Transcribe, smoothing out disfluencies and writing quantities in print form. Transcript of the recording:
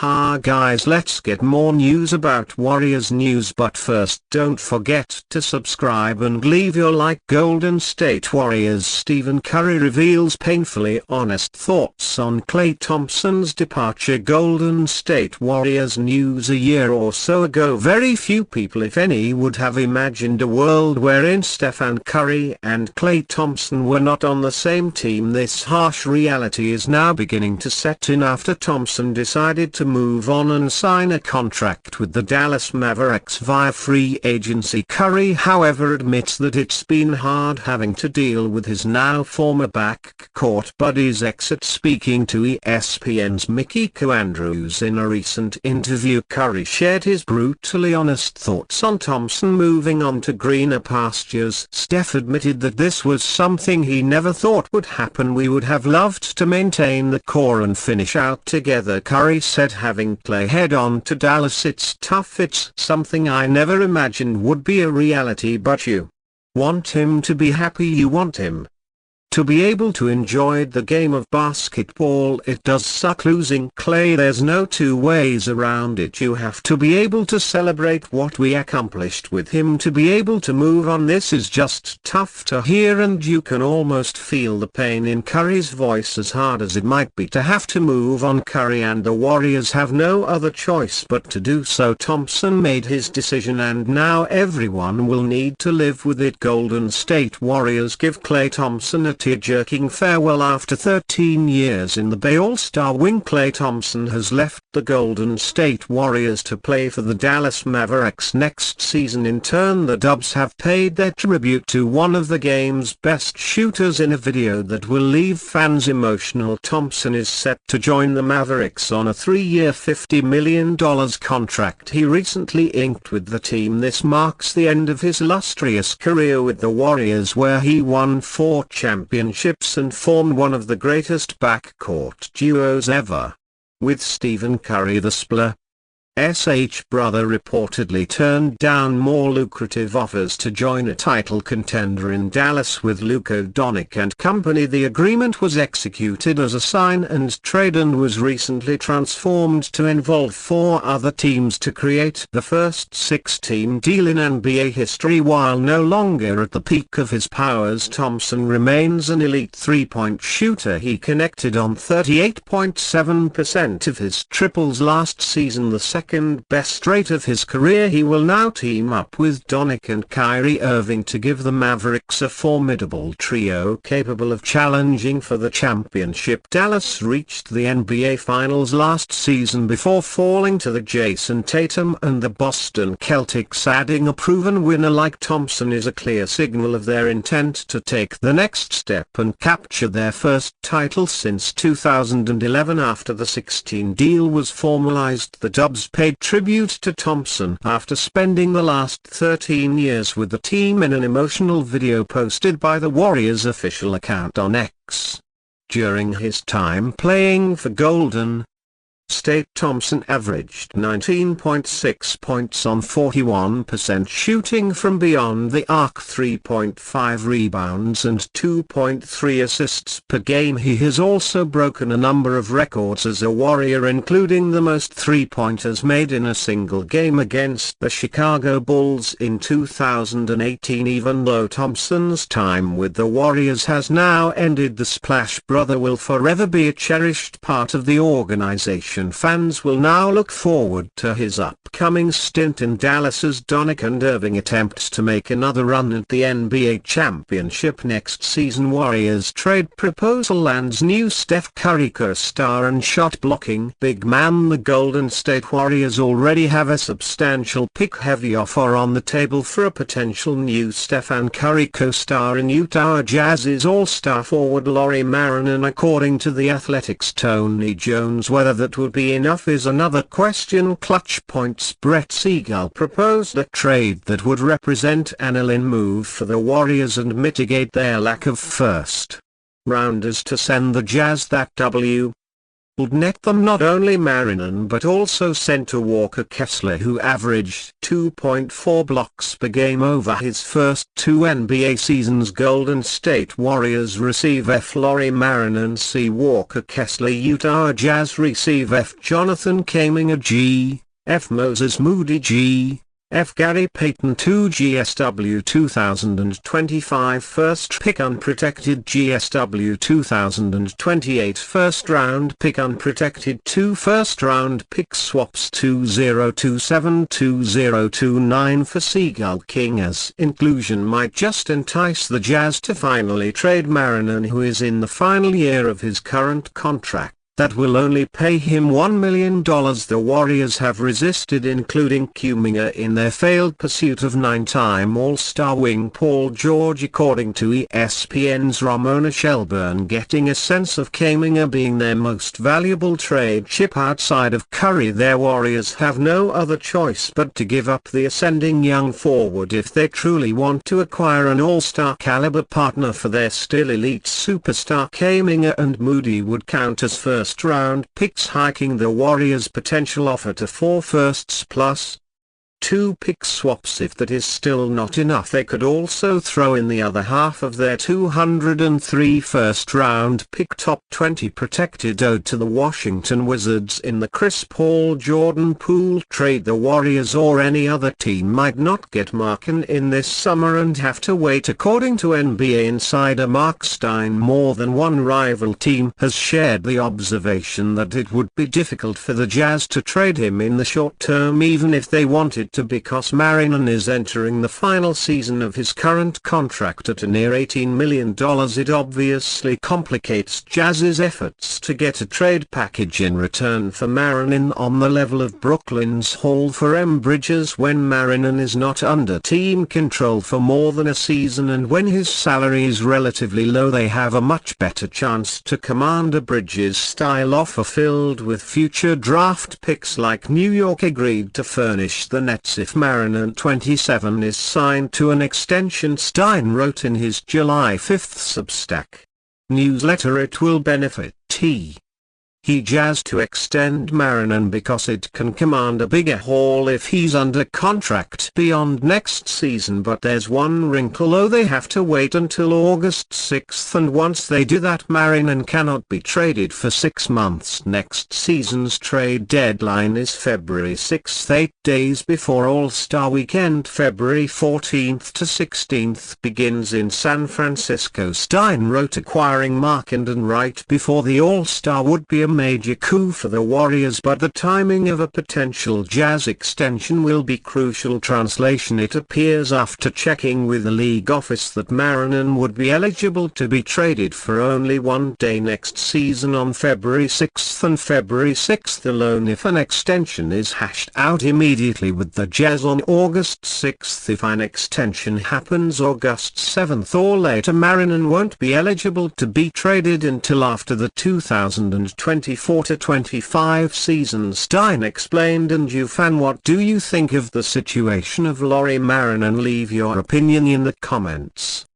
Ha guys, let's get more news about Warriors News, but first don't forget to subscribe and leave your like. Golden State Warriors Stephen Curry reveals painfully honest thoughts on Klay Thompson's departure. Golden State Warriors news. A year or so ago, very few people, if any, would have imagined a world wherein Stephen Curry and Klay Thompson were not on the same team. This harsh reality is now beginning to set in after Thompson decided to move on and sign a contract with the Dallas Mavericks via free agency. Curry, however, admits that it's been hard having to deal with his now former backcourt buddy's exit. Speaking to ESPN's Mickey Andrews in a recent interview, Curry shared his brutally honest thoughts on Thompson moving on to greener pastures. Steph admitted that this was something he never thought would happen. "We would have loved to maintain the core and finish out together," Curry said. "Having Klay head on to Dallas, it's tough. It's something I never imagined would be a reality, but you want him to be happy, you want him to be able to enjoy the game of basketball. It does suck losing Klay, there's no two ways around it. You have to be able to celebrate what we accomplished with him, to be able to move on. This is just tough to hear, and you can almost feel the pain in Curry's voice. As hard as it might be to have to move on, Curry and the Warriors have no other choice but to do so. Thompson made his decision and now everyone will need to live with it." Golden State Warriors give Klay Thompson a tear-jerking farewell after 13 years in the Bay. All-Star wing Klay Thompson has left the Golden State Warriors to play for the Dallas Mavericks next season. In turn, the Dubs have paid their tribute to one of the game's best shooters in a video that will leave fans emotional. Thompson is set to join the Mavericks on a 3-year $50 million contract he recently inked with the team. This marks the end of his illustrious career with the Warriors, where he won 4 championships and formed one of the greatest backcourt duos ever. With Stephen Curry, the Splash brother reportedly turned down more lucrative offers to join a title contender in Dallas with Luka Doncic and company. The agreement was executed as a sign and trade and was recently transformed to involve 4 other teams to create the first 6-team deal in NBA history. While no longer at the peak of his powers, Thompson remains an elite three-point shooter. He connected on 38.7% of his triples last season, the second best rate of his career. He will now team up with Doncic and Kyrie Irving to give the Mavericks a formidable trio capable of challenging for the championship. Dallas reached the NBA Finals last season before falling to the Jason Tatum and the Boston Celtics. Adding a proven winner like Thompson is a clear signal of their intent to take the next step and capture their first title since 2011. After the 16 deal was formalized, the Dubs paid tribute to Thompson after spending the last 13 years with the team in an emotional video posted by the Warriors official account on X. During his time playing for Golden State, Thompson averaged 19.6 points on 41% shooting from beyond the arc, 3.5 rebounds and 2.3 assists per game. He has also broken a number of records as a Warrior, including the most three-pointers made in a single game against the Chicago Bulls in 2018. Even though Thompson's time with the Warriors has now ended, the Splash brother will forever be a cherished part of the organization. Fans will now look forward to his upcoming stint in Dallas as Doncic and Irving attempts to make another run at the NBA championship next season. Warriors trade proposal lands new Steph Curry co-star and shot-blocking big man. The Golden State Warriors already have a substantial pick-heavy offer on the table for a potential new Stephen Curry co-star in Utah Jazz's all-star forward Lauri Markkanen. According to The Athletic's Tony Jones, whether that would be enough is another question. Clutch Point's Brett Siegel proposed a trade that would represent an all-in move for the Warriors and mitigate their lack of first-rounders to send the Jazz that W. net them not only Markkanen but also centre Walker Kessler, who averaged 2.4 blocks per game over his first 2 NBA seasons. Golden State Warriors receive F. Lauri Markkanen C. Walker Kessler. Utah Jazz receive F. Jonathan Kuminga G. F. Moses Moody G. F. Gary Payton 2 GSW 2025 first pick unprotected GSW 2028 first round pick unprotected 2 first round pick swaps 2027-2029 for Seagull King. As inclusion might just entice the Jazz to finally trade Markkanen, who is in the final year of his current contract that will only pay him $1 million. The Warriors have resisted including Kuminga in their failed pursuit of 9-time All-Star wing Paul George, according to ESPN's Ramona Shelburne, getting a sense of Kuminga being their most valuable trade chip outside of Curry. Their Warriors have no other choice but to give up the ascending young forward if they truly want to acquire an All-Star caliber partner for their still elite superstar. Kuminga and Moody would count as first-round picks, hiking the Warriors' potential offer to 4 firsts plus 2 pick swaps. If that is still not enough, they could also throw in the other half of their 203 first-round pick top 20 protected owed to the Washington Wizards in the Chris Paul Jordan Poole trade. The Warriors or any other team might not get Markkanen in this summer and have to wait. According to NBA insider Mark Stein, more than one rival team has shared the observation that it would be difficult for the Jazz to trade him in the short term, even if they wanted to, because Markkanen is entering the final season of his current contract at a near $18 million. It obviously complicates Jazz's efforts to get a trade package in return for Markkanen on the level of Brooklyn's haul for M. Bridges. When Markkanen is not under team control for more than a season and when his salary is relatively low, they have a much better chance to command a Bridges-style offer filled with future draft picks like New York agreed to furnish the Nets if Markkanen 27 is signed to an extension. Stein wrote in his July 5 Substack newsletter it will benefit Jazz to extend Markkanen because it can command a bigger haul if he's under contract beyond next season. But there's one wrinkle though: they have to wait until August 6, and once they do that, Markkanen cannot be traded for 6 months. Next season's trade deadline is February 6, 8 days before All-Star Weekend. February 14th to 16th begins in San Francisco. Stein wrote acquiring Markkanen right before the All-Star would be a major coup for the Warriors, but the timing of a potential Jazz extension will be crucial. Translation: it appears after checking with the league office that Markkanen would be eligible to be traded for only 1 day next season, on February 6 and February 6 alone. If an extension is hashed out immediately with the Jazz on August 6, if an extension happens August 7 or later, Markkanen won't be eligible to be traded until after the 2024-25 season. Stein explained. And you fan, what do you think of the situation of Lauri Markkanen? Leave your opinion in the comments.